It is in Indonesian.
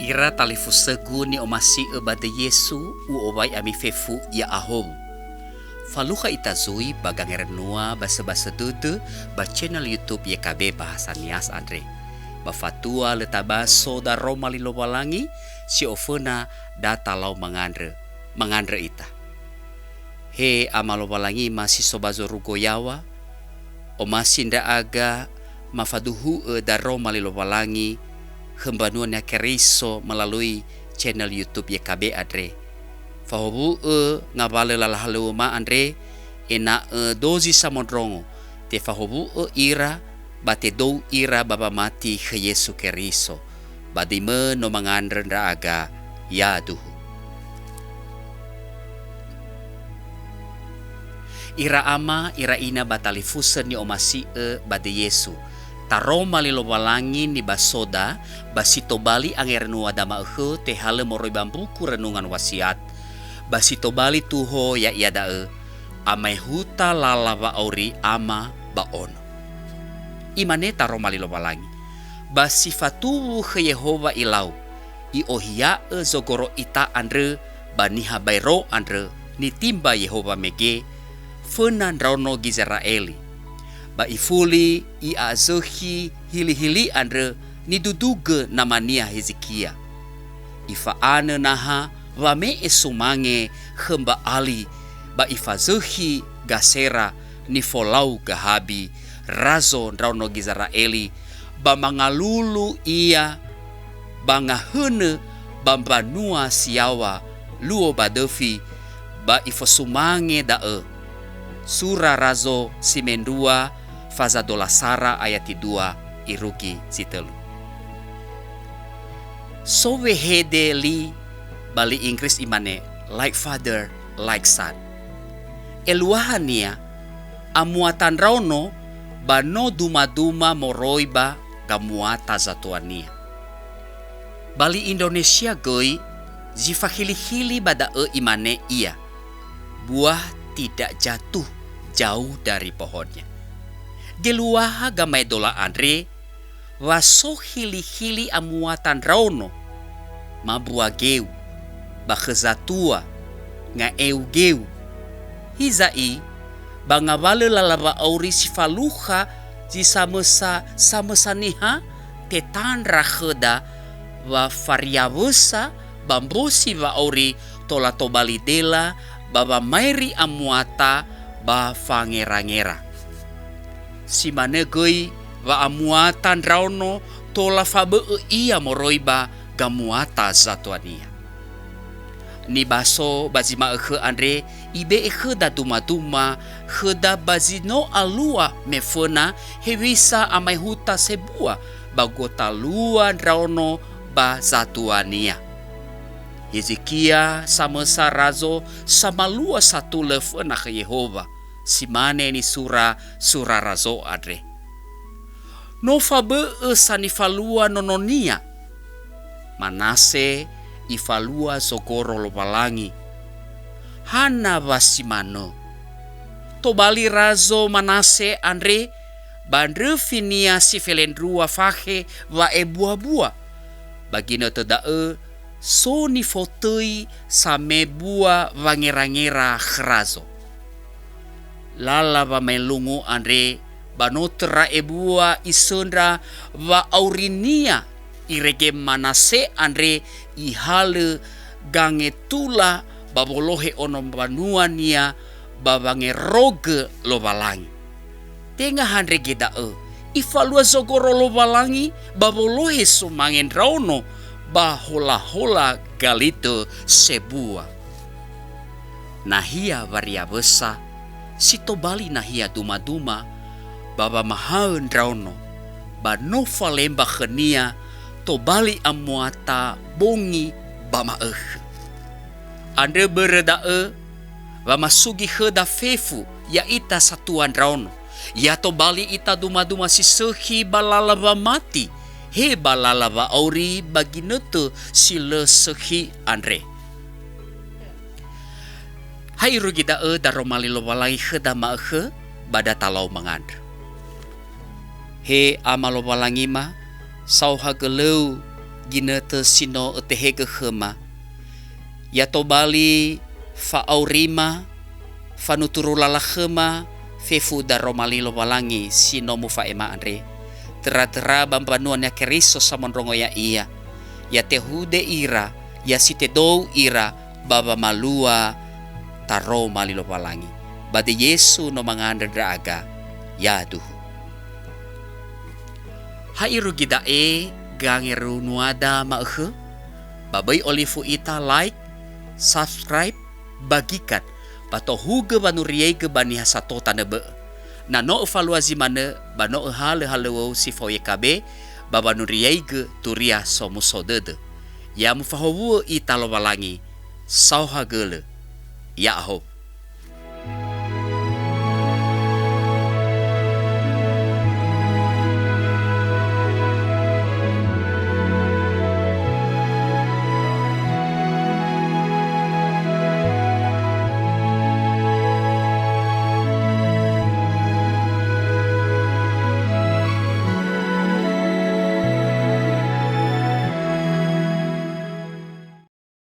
Ira talifu segu ni omasi ebade Yesu u owai ami fefu ya ahom. Faluha itazui bagang renua basa-basa dede ba channel YouTube YKB Bahasa Nias Andre. Bafatua letabaso da Roma lilowalangi si ofena data lau mangandre ita. He amalowalangi masih sobazo rugoyawa o masih nda aga mafaduhu da Roma lilowalangi hembanuannya keriso melalui channel YouTube YKB Andre. Fahobu ngabale lalahalu ma Andre ena dozi samodrongo te fahobu ira bate dou ira baba mati ke Yesu keriso badime no mangandre nda aga yaduhu. Ira ama ira ina batali fusen ni omasi bade Yesu Taroma lilowalangi ni basoda basito bali angernu adama te hale moroi bambuku renungan wasiat basito bali tuho ya iada amai huta lalawa auri ama baono imane taroma lilowalangi basifatu ke Yehova ilau i ohia zogoro ita andre baniha bairo andre ni timba Yehova mege fenan rauno Gizraeli ba ifuli i azohi hili-hili andre ni duduge namania Hezekia. Ifa ane naha wame esumange hemba ali ba ifazohi gasera ni folau gahabi razo rauno Gizraeli ba mangalulu ia bangahene bambanua siawa luo badefi ba ifasumange dae sura razo simendua Fazadola Sara ayat 2 iruki zitelu. Sowe hede li bali Inggris imane like father like son. Eluahania amuatan rauno bano duma-duma moroiba gamuata zatuania. Bali Indonesia goi zifa hili-hili bada imane ia. Buah tidak jatuh jauh dari pohonnya. Geluaha gamai dola Andre waso hili-hili amuatan rauno mabua geu bakezatua nga eu geu hizai bangabale lalaba auri sifaluha ji samesa niha tetan rakheda wa variabusa bambosi wa auri tola tobali dela baba mairi amuata ba fangera-ngera si manegoi wa amuatan rauno tola fabe ia moroiba gamuata zatuania. Ni baso bazima Andre ibe da duma-duma da bazino alua mefena hewisa amai huta sebua bagota luan rauno ba zatuania. Hezekia sama sarazo sama lua satu lefena ke Yehova. Simane ni sura razo Andre. No fabe sanifalua nononia. Manase ifalua sogoro lobalangi. Hana basimano. Tobali razo Manase Andre. Bandre finia si felendrua fahe wa ebua-bua. Bagina tedae so ni fotoi same bua wangera-ngera khrazo. Lala wa melungu Andre banotra ebua isondra wa aurinia irege Manase Andre ihale gange tula babolohe onom banuania babange roge lobalangi tengah Andre gedae ifalua zogoro lobalangi babolohe sumangen rauno bahola-hola galito sebua nahia varia besa sito bali nahia duma-duma baba mahaun rauno banofa lemba khenia to bali amuata bongi bama Andre bereda bama sugi heda fefu ya ita satuan rauno ya to bali ita duma-duma si sehi balalava mati he balalava auri baginetu si le sehi Andre. Hai rugida daromali lobalai khedama bada talau mangandre. He amalobalangi ma sauha geleu gina te sino tehege hema. Ya tobali fa aurima fa nuturu lala hema fefu daromalilo walangi sino mu fa ema andre. Tera-tera bambanuan ya keriso samondrongo ya iya. Ya tehude ira, ya sitedou ira, baba malua taro malilo walangi. Bade Yesu no mangandar draga, ya duhu. Hairu gidae gangeru nuada mahe. Babai olifu ita like, subscribe, bagikan. Bato huge banu riege bani hasato tanebe. Na no evaluasi mana bano hale si foye kabe babanu riege turia somu sodede. Ya mufahawu ita lo walangi sauha gele. Ya ho.